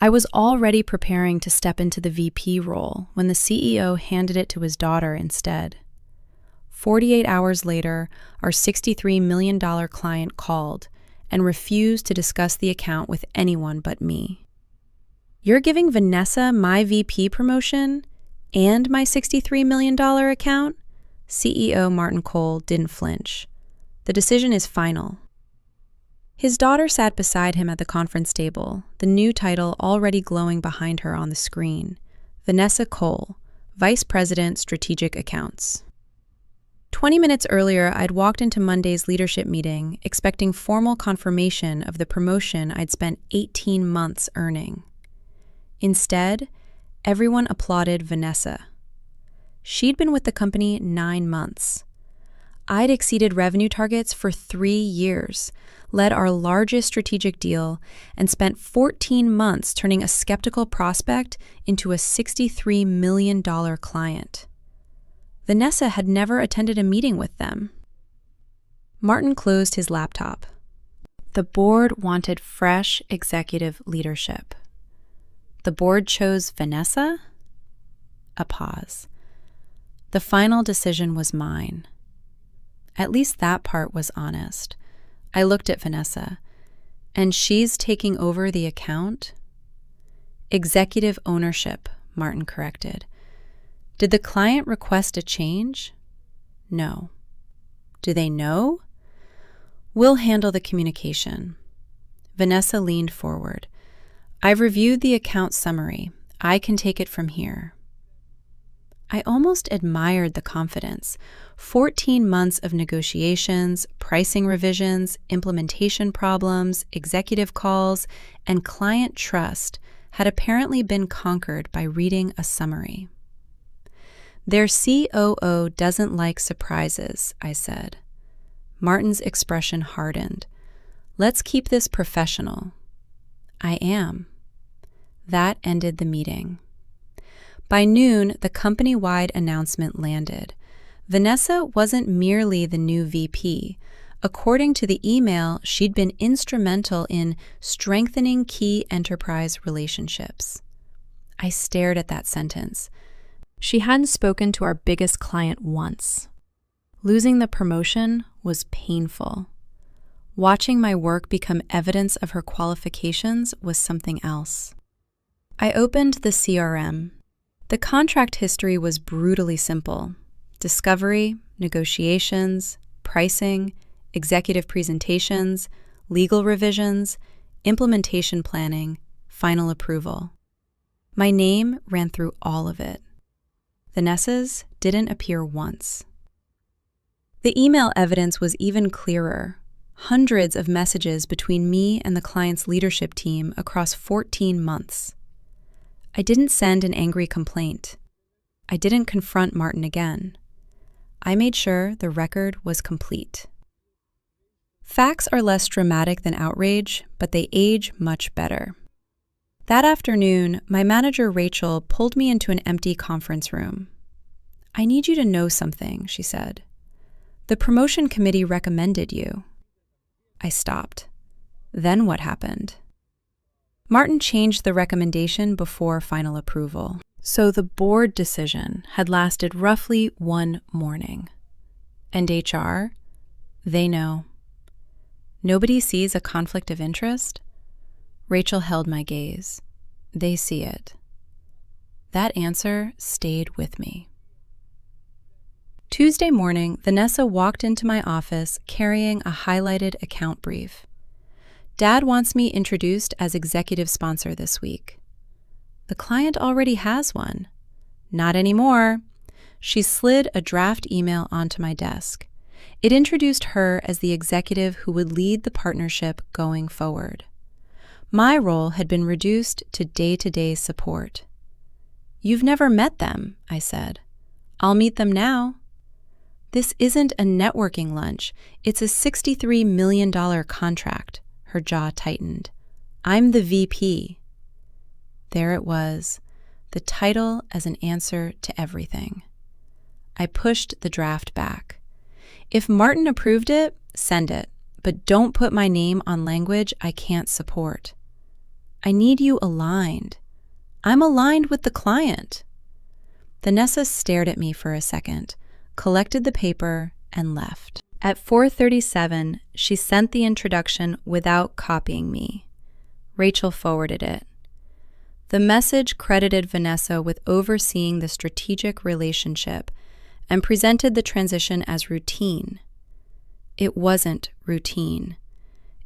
I was already preparing to step into the VP role when the CEO handed it to his daughter instead. 48 hours later, our $63 million client called and refused to discuss the account with anyone but me. "You're giving Vanessa my VP promotion and my $63 million account?" CEO Martin Cole didn't flinch. "The decision is final." His daughter sat beside him at the conference table, the new title already glowing behind her on the screen: Vanessa Cole, Vice President, Strategic Accounts. 20 minutes earlier, I'd walked into Monday's leadership meeting expecting formal confirmation of the promotion I'd spent 18 months earning. Instead, everyone applauded Vanessa. She'd been with the company 9 months. I'd exceeded revenue targets for 3 years, led our largest strategic deal, and spent 14 months turning a skeptical prospect into a $63 million client. Vanessa had never attended a meeting with them. Martin closed his laptop. The board wanted fresh executive leadership. The board chose Vanessa? A pause. The final decision was mine. At least that part was honest. I looked at Vanessa. "And she's taking over the account?" "Executive ownership," Martin corrected. "Did the client request a change?" "No." "Do they know?" "We'll handle the communication." Vanessa leaned forward. "I've reviewed the account summary. I can take it from here." I almost admired the confidence. 14 months of negotiations, pricing revisions, implementation problems, executive calls, and client trust had apparently been conquered by reading a summary. "Their COO doesn't like surprises," I said. Martin's expression hardened. "Let's keep this professional." "I am." That ended the meeting. By noon, the company-wide announcement landed. Vanessa wasn't merely the new VP. According to the email, she'd been instrumental in strengthening key enterprise relationships. I stared at that sentence. She hadn't spoken to our biggest client once. Losing the promotion was painful. Watching my work become evidence of her qualifications was something else. I opened the CRM. The contract history was brutally simple: discovery, negotiations, pricing, executive presentations, legal revisions, implementation planning, final approval. My name ran through all of it. Vanessa's didn't appear once. The email evidence was even clearer. Hundreds of messages between me and the client's leadership team across 14 months. I didn't send an angry complaint. I didn't confront Martin again. I made sure the record was complete. Facts are less dramatic than outrage, but they age much better. That afternoon, my manager Rachel pulled me into an empty conference room. "I need you to know something," she said. "The promotion committee recommended you." I stopped. Then what happened? Martin changed the recommendation before final approval. So the board decision had lasted roughly 1 morning. And HR? They know. Nobody sees a conflict of interest? Rachel held my gaze. They see it. That answer stayed with me. Tuesday morning, Vanessa walked into my office carrying a highlighted account brief. "Dad wants me introduced as executive sponsor this week." "The client already has one." "Not anymore." She slid a draft email onto my desk. It introduced her as the executive who would lead the partnership going forward. My role had been reduced to day-to-day support. "You've never met them," I said. "I'll meet them now." "This isn't a networking lunch. It's a $63 million contract." Her jaw tightened. "I'm the VP." There it was, the title as an answer to everything. I pushed the draft back. "If Martin approved it, send it, but don't put my name on language I can't support." I need you aligned. I'm aligned with the client. Vanessa stared at me for a second, collected the paper, and left. At 4:37, she sent the introduction without copying me. Rachel forwarded it. The message credited Vanessa with overseeing the strategic relationship and presented the transition as routine. It wasn't routine.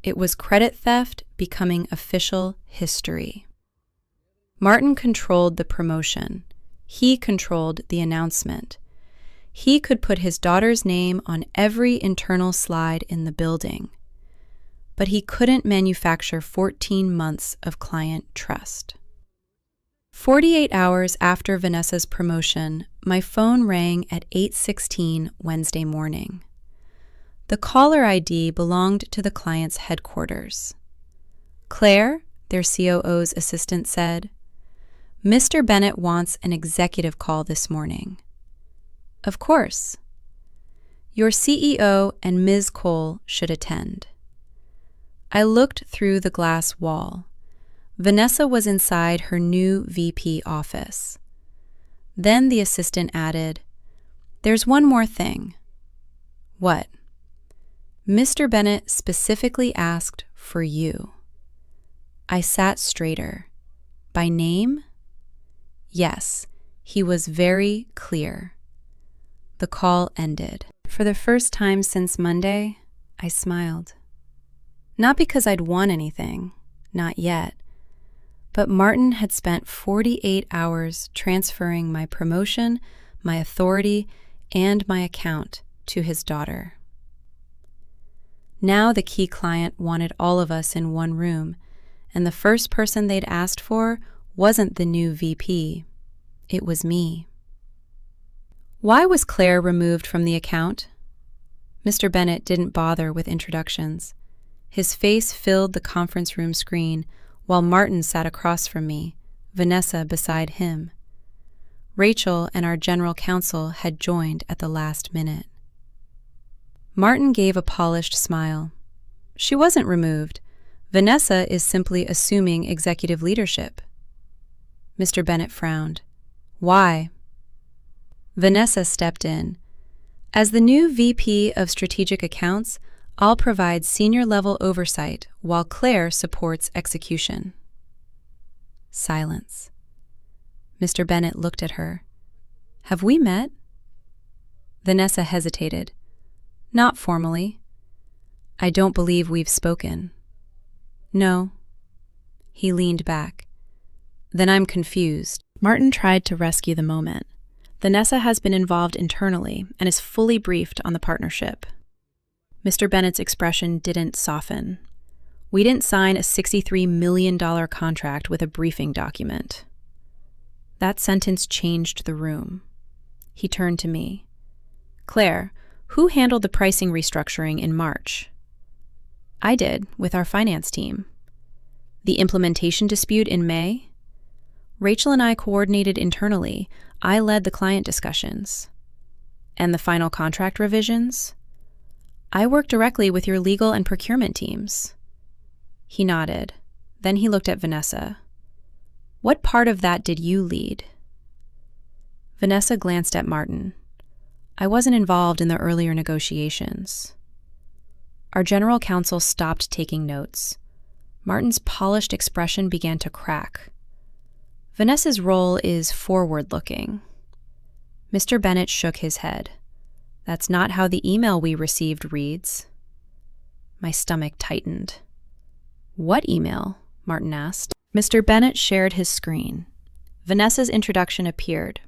It was credit theft becoming official history. Martin controlled the promotion. He controlled the announcement. He could put his daughter's name on every internal slide in the building. But he couldn't manufacture 14 months of client trust. 48 hours after Vanessa's promotion, my phone rang at 8:16 Wednesday morning. The caller ID belonged to the client's headquarters. Claire, their COO's assistant, said, "Mr. Bennett wants an executive call this morning." "Of course." "Your CEO and Ms. Cole should attend." I looked through the glass wall. Vanessa was inside her new VP office. Then the assistant added, "There's one more thing." "What?" "Mr. Bennett specifically asked for you." I sat straighter. "By name?" "Yes, he was very clear." The call ended. For the first time since Monday, I smiled. Not because I'd won anything, not yet, but Martin had spent 48 hours transferring my promotion, my authority, and my account to his daughter. Now the key client wanted all of us in one room, and the first person they'd asked for wasn't the new VP. It was me. Why was Claire removed from the account? Mr. Bennett didn't bother with introductions. His face filled the conference room screen while Martin sat across from me, Vanessa beside him. Rachel and our general counsel had joined at the last minute. Martin gave a polished smile. She wasn't removed. Vanessa is simply assuming executive leadership. Mr. Bennett frowned. Why? Vanessa stepped in. As the new VP of Strategic Accounts, I'll provide senior-level oversight while Claire supports execution. Silence. Mr. Bennett looked at her. Have we met? Vanessa hesitated. Not formally. I don't believe we've spoken. No. He leaned back. Then I'm confused. Martin tried to rescue the moment. Vanessa has been involved internally and is fully briefed on the partnership. Mr. Bennett's expression didn't soften. We didn't sign a $63 million contract with a briefing document. That sentence changed the room. He turned to me. Claire, who handled the pricing restructuring in March? I did, with our finance team. The implementation dispute in May? Rachel and I coordinated internally. I led the client discussions. And the final contract revisions? I worked directly with your legal and procurement teams. He nodded. Then he looked at Vanessa. What part of that did you lead? Vanessa glanced at Martin. I wasn't involved in the earlier negotiations. Our general counsel stopped taking notes. Martin's polished expression began to crack. Vanessa's role is forward-looking. Mr. Bennett shook his head. That's not how the email we received reads. My stomach tightened. What email? Martin asked. Mr. Bennett shared his screen. Vanessa's introduction appeared.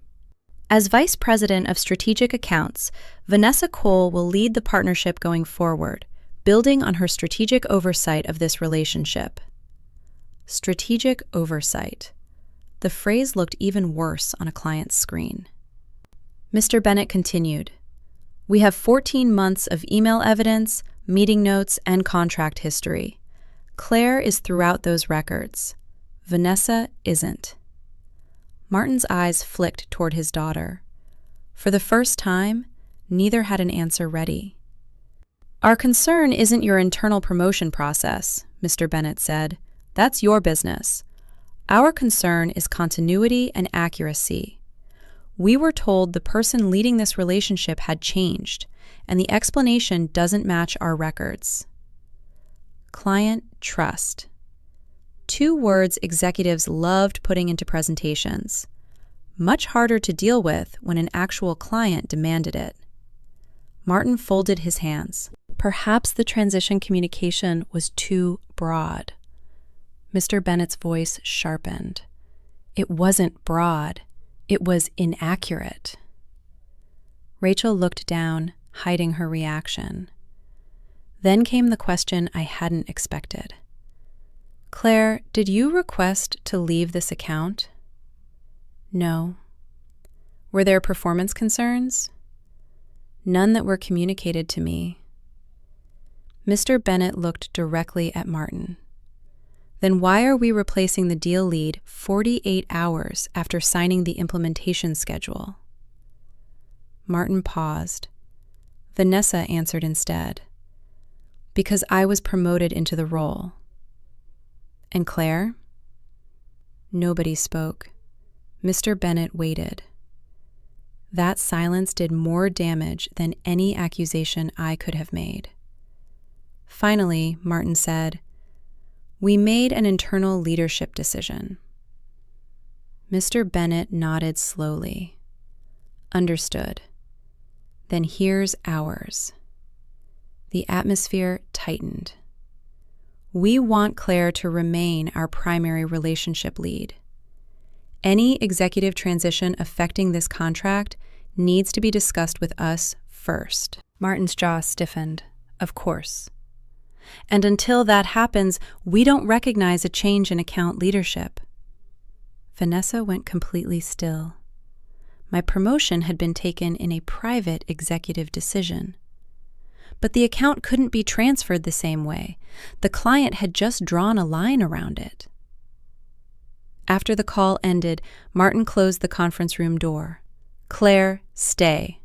As Vice President of Strategic Accounts, Vanessa Cole will lead the partnership going forward, building on her strategic oversight of this relationship. Strategic oversight. The phrase looked even worse on a client's screen. Mr. Bennett continued. We have 14 months of email evidence, meeting notes, and contract history. Claire is throughout those records. Vanessa isn't. Martin's eyes flicked toward his daughter. For the first time, neither had an answer ready. Our concern isn't your internal promotion process, Mr. Bennett said. That's your business. Our concern is continuity and accuracy. We were told the person leading this relationship had changed, and the explanation doesn't match our records. Client trust. Two words executives loved putting into presentations. Much harder to deal with when an actual client demanded it. Martin folded his hands. Perhaps the transition communication was too broad. Mr. Bennett's voice sharpened. It wasn't broad. It was inaccurate. Rachel looked down, hiding her reaction. Then came the question I hadn't expected. Claire, did you request to leave this account? No. Were there performance concerns? None that were communicated to me. Mr. Bennett looked directly at Martin. Then why are we replacing the deal lead 48 hours after signing the implementation schedule? Martin paused. Vanessa answered instead. Because I was promoted into the role. And Claire? Nobody spoke. Mr. Bennett waited. That silence did more damage than any accusation I could have made. Finally, Martin said, "We made an internal leadership decision." Mr. Bennett nodded slowly. Understood. Then here's ours. The atmosphere tightened. We want Claire to remain our primary relationship lead. Any executive transition affecting this contract needs to be discussed with us first. Martin's jaw stiffened. Of course. And until that happens, we don't recognize a change in account leadership. Vanessa went completely still. My promotion had been taken in a private executive decision. But the account couldn't be transferred the same way. The client had just drawn a line around it. After the call ended, Martin closed the conference room door. Claire, stay.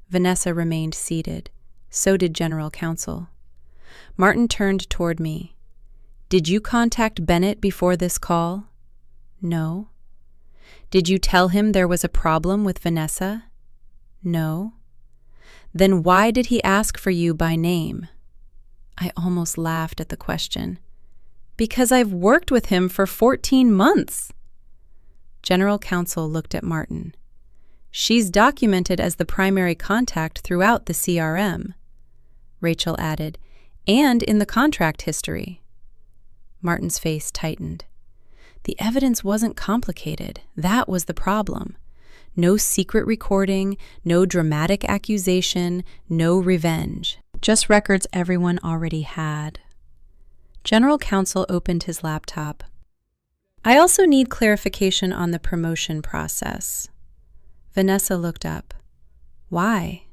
Vanessa remained seated. So did General Counsel. Martin turned toward me. Did you contact Bennett before this call? No. Did you tell him there was a problem with Vanessa? No. Then why did he ask for you by name? I almost laughed at the question. Because I've worked with him for 14 months. General Counsel looked at Martin. She's documented as the primary contact throughout the CRM. Rachel added, and in the contract history. Martin's face tightened. The evidence wasn't complicated. That was the problem. No secret recording, no dramatic accusation, no revenge. Just records everyone already had. General Counsel opened his laptop. I also need clarification on the promotion process. Vanessa looked up. Why?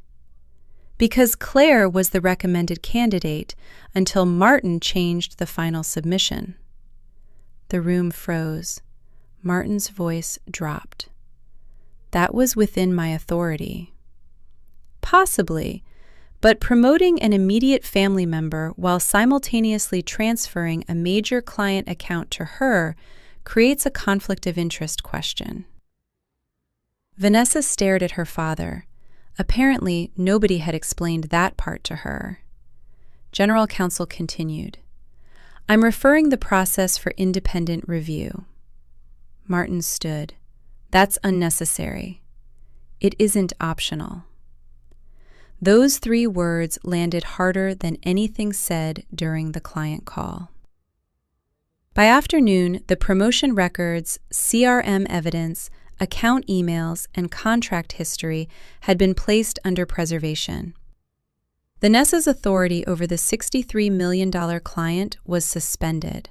Because Claire was the recommended candidate until Martin changed the final submission. The room froze. Martin's voice dropped. That was within my authority. Possibly, but promoting an immediate family member while simultaneously transferring a major client account to her creates a conflict of interest question. Vanessa stared at her father. Apparently, nobody had explained that part to her. General Counsel continued. I'm referring the process for independent review. Martin stood. That's unnecessary. It isn't optional. Those 3 words landed harder than anything said during the client call. By afternoon, the promotion records, CRM evidence, account emails, and contract history had been placed under preservation. Vanessa's authority over the $63 million client was suspended.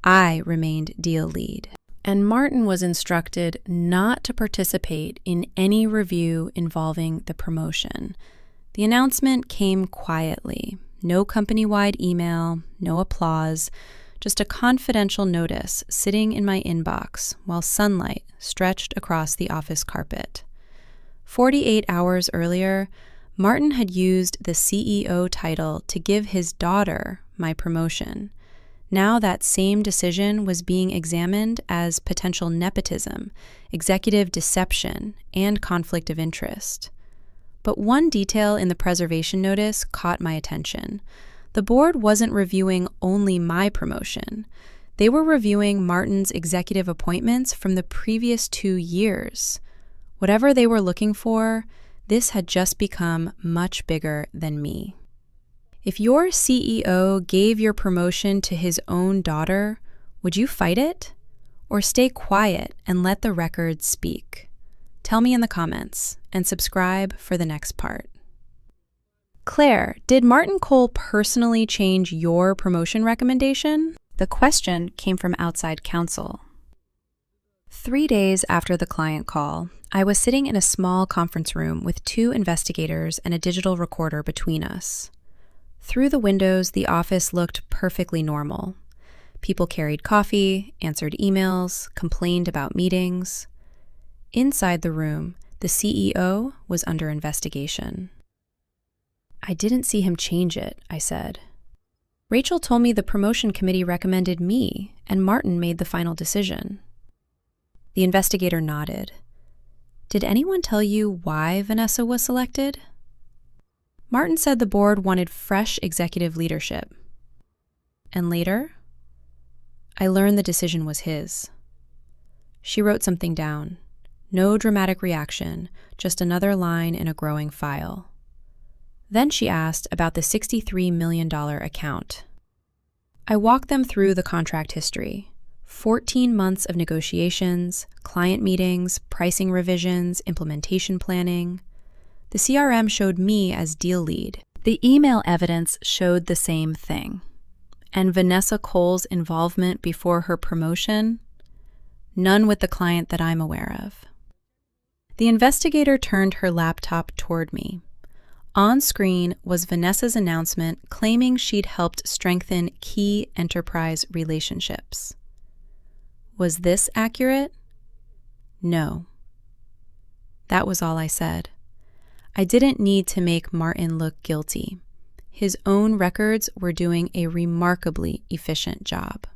I remained deal lead. And Martin was instructed not to participate in any review involving the promotion. The announcement came quietly. No company-wide email, no applause, just a confidential notice sitting in my inbox while sunlight stretched across the office carpet. 48 hours earlier, Martin had used the CEO title to give his daughter my promotion. Now that same decision was being examined as potential nepotism, executive deception, and conflict of interest. But one detail in the preservation notice caught my attention. The board wasn't reviewing only my promotion. They were reviewing Martin's executive appointments from the previous 2 years. Whatever they were looking for, this had just become much bigger than me. If your CEO gave your promotion to his own daughter, would you fight it? Or stay quiet and let the record speak? Tell me in the comments, and subscribe for the next part. Claire, did Martin Cole personally change your promotion recommendation? The question came from outside counsel. 3 days after the client call, I was sitting in a small conference room with 2 investigators and a digital recorder between us. Through the windows, the office looked perfectly normal. People carried coffee, answered emails, complained about meetings. Inside the room, the CEO was under investigation. I didn't see him change it, I said. Rachel told me the promotion committee recommended me, and Martin made the final decision. The investigator nodded. Did anyone tell you why Vanessa was selected? Martin said the board wanted fresh executive leadership. And later, I learned the decision was his. She wrote something down. No dramatic reaction, just another line in a growing file. Then she asked about the $63 million account. I walked them through the contract history. 14 months of negotiations, client meetings, pricing revisions, implementation planning. The CRM showed me as deal lead. The email evidence showed the same thing. And Vanessa Cole's involvement before her promotion? None with the client that I'm aware of. The investigator turned her laptop toward me. On screen was Vanessa's announcement claiming she'd helped strengthen key enterprise relationships. Was this accurate? No. That was all I said. I didn't need to make Martin look guilty. His own records were doing a remarkably efficient job.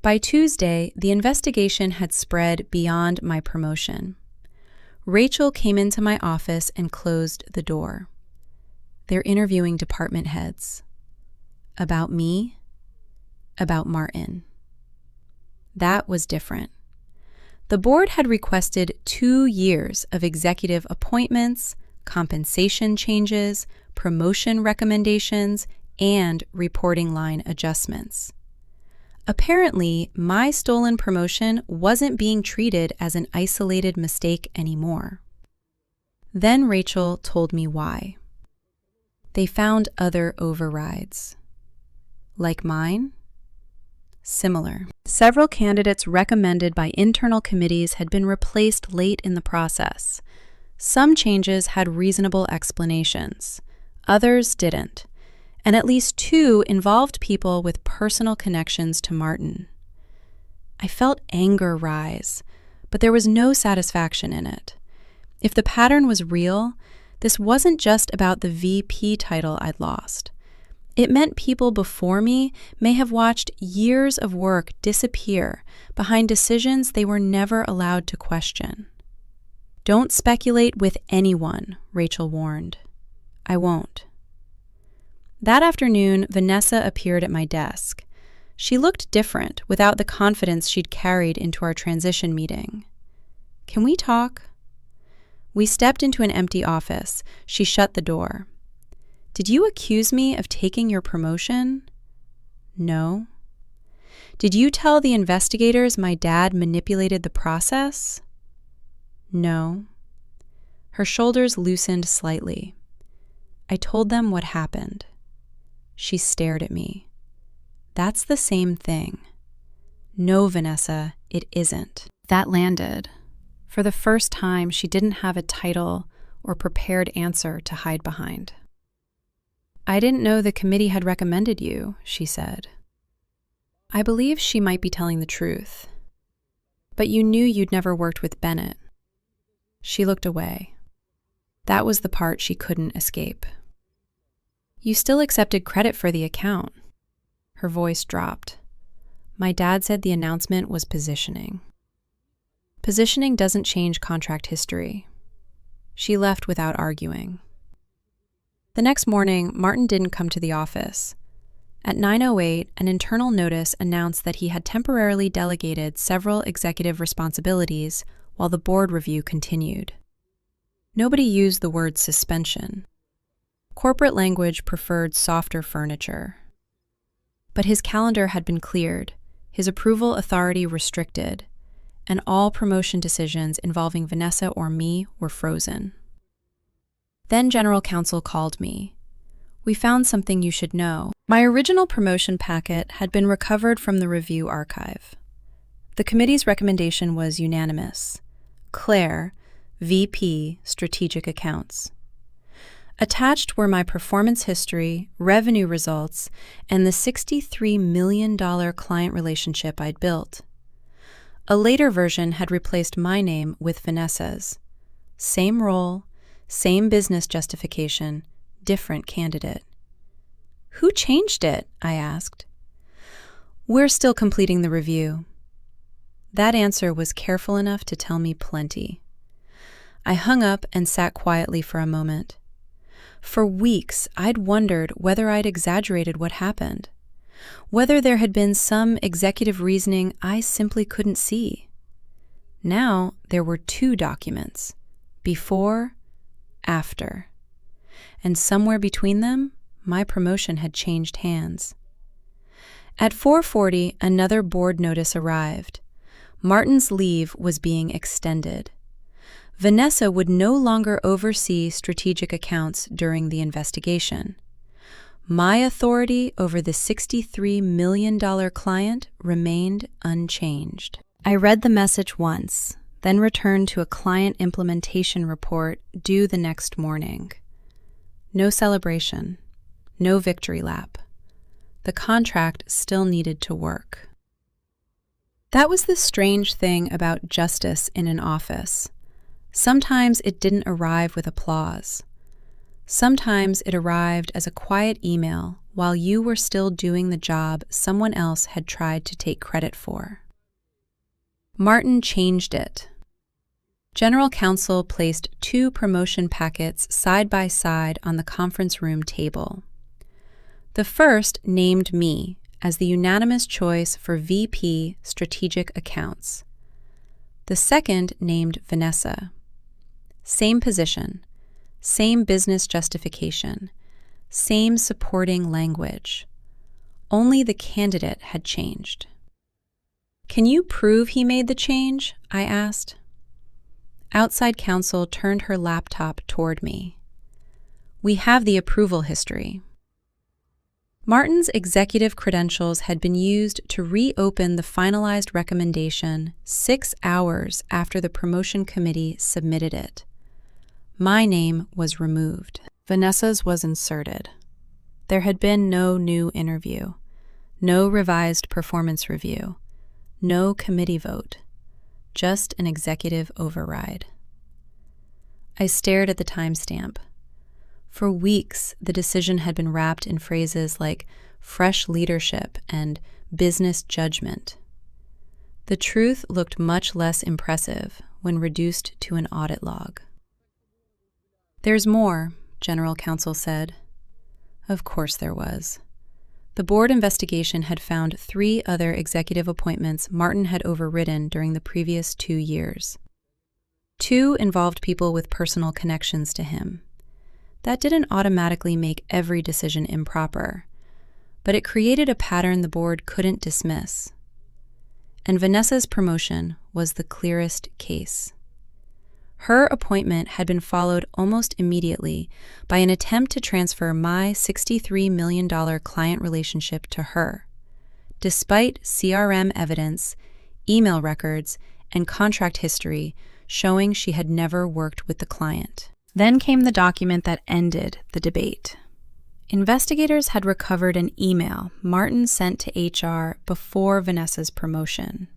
By Tuesday, the investigation had spread beyond my promotion. Rachel came into my office and closed the door. They're interviewing department heads. About me, about Martin. That was different. The board had requested 2 years of executive appointments, compensation changes, promotion recommendations, and reporting line adjustments. Apparently, my stolen promotion wasn't being treated as an isolated mistake anymore. Then Rachel told me why. They found other overrides. Like mine? Similar. Several candidates recommended by internal committees had been replaced late in the process. Some changes had reasonable explanations. Others didn't. And at least 2 involved people with personal connections to Martin. I felt anger rise, but there was no satisfaction in it. If the pattern was real, this wasn't just about the VP title I'd lost. It meant people before me may have watched years of work disappear behind decisions they were never allowed to question. Don't speculate with anyone, Rachel warned. I won't. That afternoon, Vanessa appeared at my desk. She looked different without the confidence she'd carried into our transition meeting. Can we talk? We stepped into an empty office. She shut the door. Did you accuse me of taking your promotion? No. Did you tell the investigators my dad manipulated the process? No. Her shoulders loosened slightly. I told them what happened. She stared at me. That's the same thing. No, Vanessa, it isn't. That landed. For the first time, she didn't have a title or prepared answer to hide behind. I didn't know the committee had recommended you, she said. I believed she might be telling the truth. But you knew you'd never worked with Bennett. She looked away. That was the part she couldn't escape. You still accepted credit for the account. Her voice dropped. My dad said the announcement was positioning. Positioning doesn't change contract history. She left without arguing. The next morning, Martin didn't come to the office. At 9:08, an internal notice announced that he had temporarily delegated several executive responsibilities while the board review continued. Nobody used the word suspension. Corporate language preferred softer furniture. But his calendar had been cleared, his approval authority restricted, and all promotion decisions involving Vanessa or me were frozen. Then General Counsel called me. We found something you should know. My original promotion packet had been recovered from the review archive. The committee's recommendation was unanimous. Claire, VP, Strategic Accounts. Attached were my performance history, revenue results, and the $63 million client relationship I'd built. A later version had replaced my name with Vanessa's. Same role, same business justification, different candidate. Who changed it? I asked. We're still completing the review. That answer was careful enough to tell me plenty. I hung up and sat quietly for a moment. For weeks, I'd wondered whether I'd exaggerated what happened, whether there had been some executive reasoning I simply couldn't see. Now there were two documents, before, after. And somewhere between them, my promotion had changed hands. At 4:40, another board notice arrived. Martin's leave was being extended. Vanessa would no longer oversee strategic accounts during the investigation. My authority over the $63 million client remained unchanged. I read the message once, then returned to a client implementation report due the next morning. No celebration, no victory lap. The contract still needed to work. That was the strange thing about justice in an office. Sometimes it didn't arrive with applause. Sometimes it arrived as a quiet email while you were still doing the job someone else had tried to take credit for. Martin changed it. General Counsel placed two promotion packets side by side on the conference room table. The first named me as the unanimous choice for VP Strategic Accounts. The second named Vanessa. Same position, same business justification, same supporting language. Only the candidate had changed. Can you prove he made the change? I asked. Outside counsel turned her laptop toward me. We have the approval history. Martin's executive credentials had been used to reopen the finalized recommendation 6 hours after the promotion committee submitted it. My name was removed. Vanessa's was inserted. There had been no new interview, no revised performance review, no committee vote, just an executive override. I stared at the timestamp. For weeks, the decision had been wrapped in phrases like fresh leadership and business judgment. The truth looked much less impressive when reduced to an audit log. There's more, General Counsel said. Of course there was. The board investigation had found 3 other executive appointments Martin had overridden during the previous 2 years. 2 involved people with personal connections to him. That didn't automatically make every decision improper, but it created a pattern the board couldn't dismiss. And Vanessa's promotion was the clearest case. Her appointment had been followed almost immediately by an attempt to transfer my $63 million client relationship to her, despite CRM evidence, email records, and contract history showing she had never worked with the client. Then came the document that ended the debate. Investigators had recovered an email Martin sent to HR before Vanessa's promotion.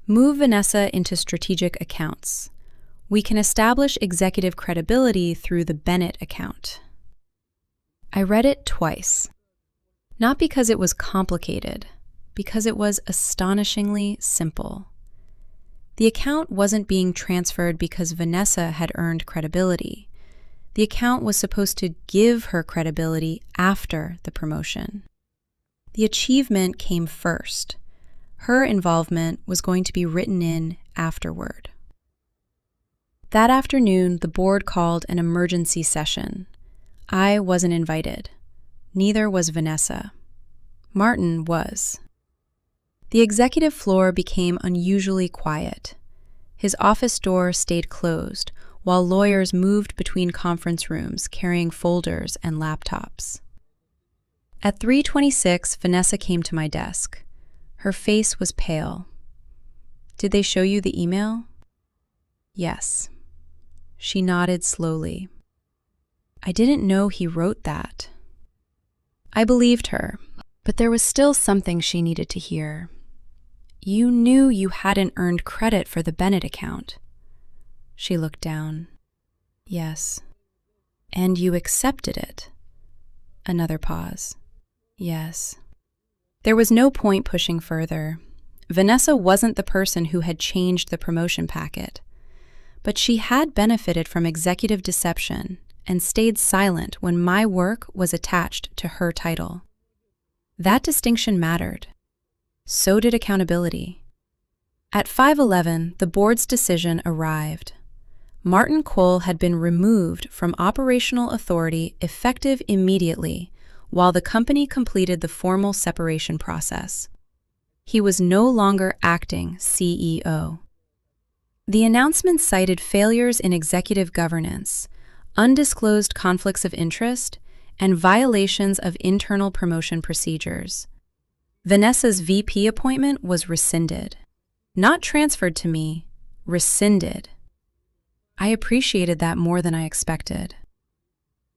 Move Vanessa into strategic accounts. We can establish executive credibility through the Bennett account. I read it twice. Not because it was complicated, because it was astonishingly simple. The account wasn't being transferred because Vanessa had earned credibility. The account was supposed to give her credibility after the promotion. The achievement came first. Her involvement was going to be written in afterward. That afternoon, the board called an emergency session. I wasn't invited. Neither was Vanessa. Martin was. The executive floor became unusually quiet. His office door stayed closed, while lawyers moved between conference rooms carrying folders and laptops. At 3:26, Vanessa came to my desk. Her face was pale. "Did they show you the email?" "Yes." She nodded slowly. "I didn't know he wrote that." I believed her, but there was still something she needed to hear. "You knew you hadn't earned credit for the Bennett account." She looked down. "Yes." "And you accepted it?" Another pause. "Yes." There was no point pushing further. Vanessa wasn't the person who had changed the promotion packet, but she had benefited from executive deception and stayed silent when my work was attached to her title. That distinction mattered. So did accountability. At 5:11, the board's decision arrived. Martin Cole had been removed from operational authority effective immediately while the company completed the formal separation process. He was no longer acting CEO. The announcement cited failures in executive governance, undisclosed conflicts of interest, and violations of internal promotion procedures. Vanessa's VP appointment was rescinded. Not transferred to me, rescinded. I appreciated that more than I expected.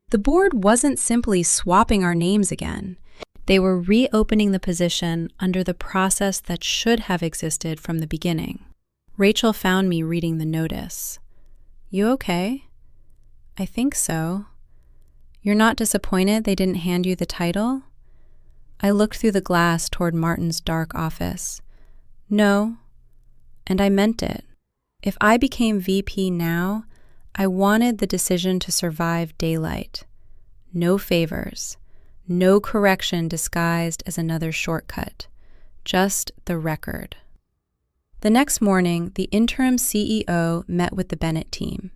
The board wasn't simply swapping our names again. They were reopening the position under the process that should have existed from the beginning. Rachel found me reading the notice. "You okay?" "I think so." "You're not disappointed they didn't hand you the title?" I looked through the glass toward Martin's dark office. "No." And I meant it. If I became VP now, I wanted the decision to survive daylight. No favors. No correction disguised as another shortcut. Just the record. The next morning, the interim CEO met with the Bennett team.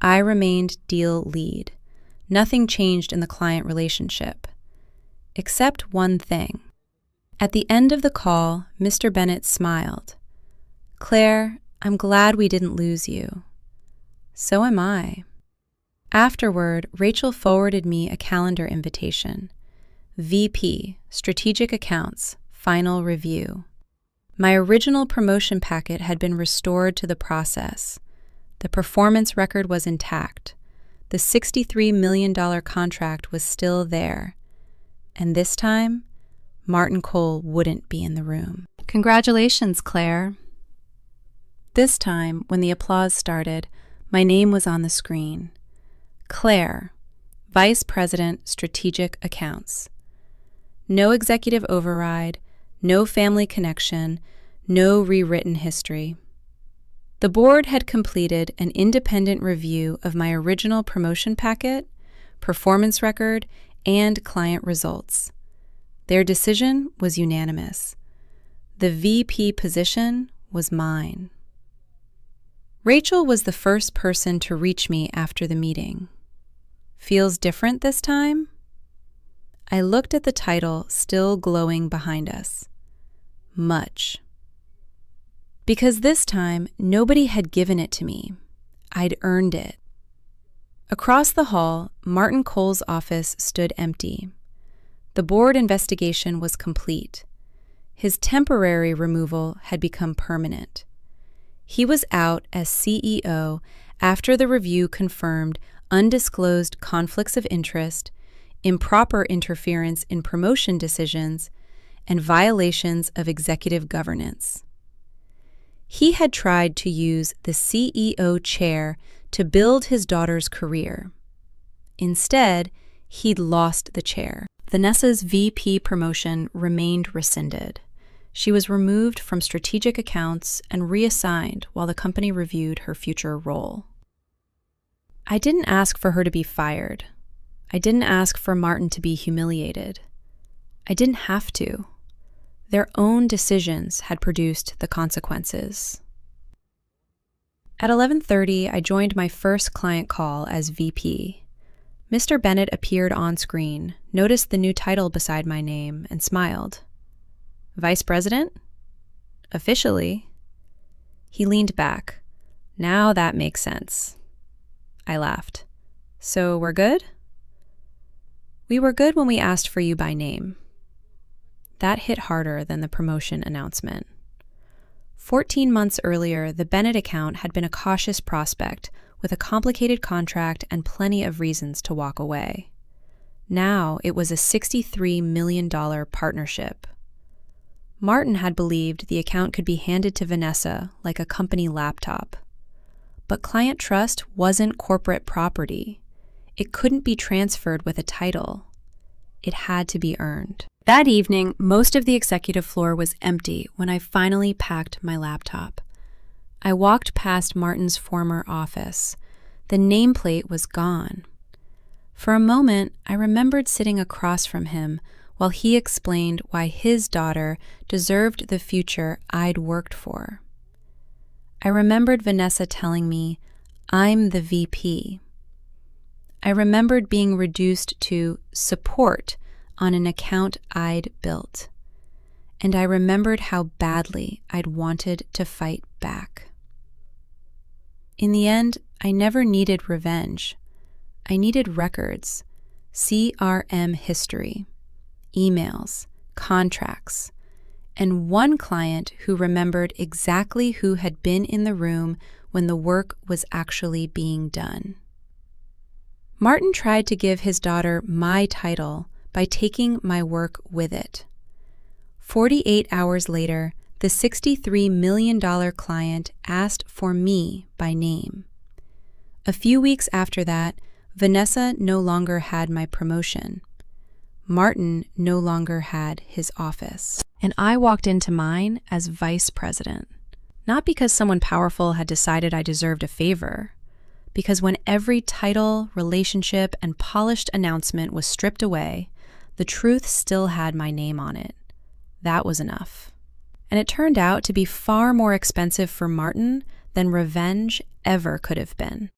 I remained deal lead. Nothing changed in the client relationship. Except one thing. At the end of the call, Mr. Bennett smiled. "Claire, I'm glad we didn't lose you." "So am I." Afterward, Rachel forwarded me a calendar invitation. VP, Strategic Accounts, Final Review. My original promotion packet had been restored to the process. The performance record was intact. The $63 million contract was still there. And this time, Martin Cole wouldn't be in the room. "Congratulations, Claire." This time, when the applause started, my name was on the screen. Claire, Vice President, Strategic Accounts. No executive override, no family connection, no rewritten history. The board had completed an independent review of my original promotion packet, performance record, and client results. Their decision was unanimous. The VP position was mine. Rachel was the first person to reach me after the meeting. "Feels different this time?" I looked at the title still glowing behind us. Much. Because this time, nobody had given it to me. I'd earned it. Across the hall, Martin Cole's office stood empty. The board investigation was complete. His temporary removal had become permanent. He was out as CEO after the review confirmed undisclosed conflicts of interest, improper interference in promotion decisions, and violations of executive governance. He had tried to use the CEO chair to build his daughter's career. Instead, he'd lost the chair. Vanessa's VP promotion remained rescinded. She was removed from strategic accounts and reassigned while the company reviewed her future role. I didn't ask for her to be fired. I didn't ask for Martin to be humiliated. I didn't have to. Their own decisions had produced the consequences. At 11:30, I joined my first client call as VP. Mr. Bennett appeared on screen, noticed the new title beside my name, and smiled. Vice President? Officially. He leaned back. Now that makes sense. I laughed. So we're good? We were good when we asked for you by name. That hit harder than the promotion announcement. 14 months earlier, the Bennett account had been a cautious prospect with a complicated contract and plenty of reasons to walk away. Now it was a $63 million partnership. Martin had believed the account could be handed to Vanessa like a company laptop. But client trust wasn't corporate property. It couldn't be transferred with a title. It had to be earned. That evening, most of the executive floor was empty when I finally packed my laptop. I walked past Martin's former office. The nameplate was gone. For a moment, I remembered sitting across from him while he explained why his daughter deserved the future I'd worked for. I remembered Vanessa telling me, "I'm the VP." I remembered being reduced to support on an account I'd built. And I remembered how badly I'd wanted to fight back. In the end, I never needed revenge. I needed records, CRM history, emails, contracts, and one client who remembered exactly who had been in the room when the work was actually being done. Martin tried to give his daughter my title by taking my work with it. 48 hours later, the $63 million client asked for me by name. A few weeks after that, Vanessa no longer had my promotion. Martin no longer had his office. And I walked into mine as vice president. Not because someone powerful had decided I deserved a favor, because when every title, relationship, and polished announcement was stripped away, the truth still had my name on it. That was enough. And it turned out to be far more expensive for Martin than revenge ever could have been.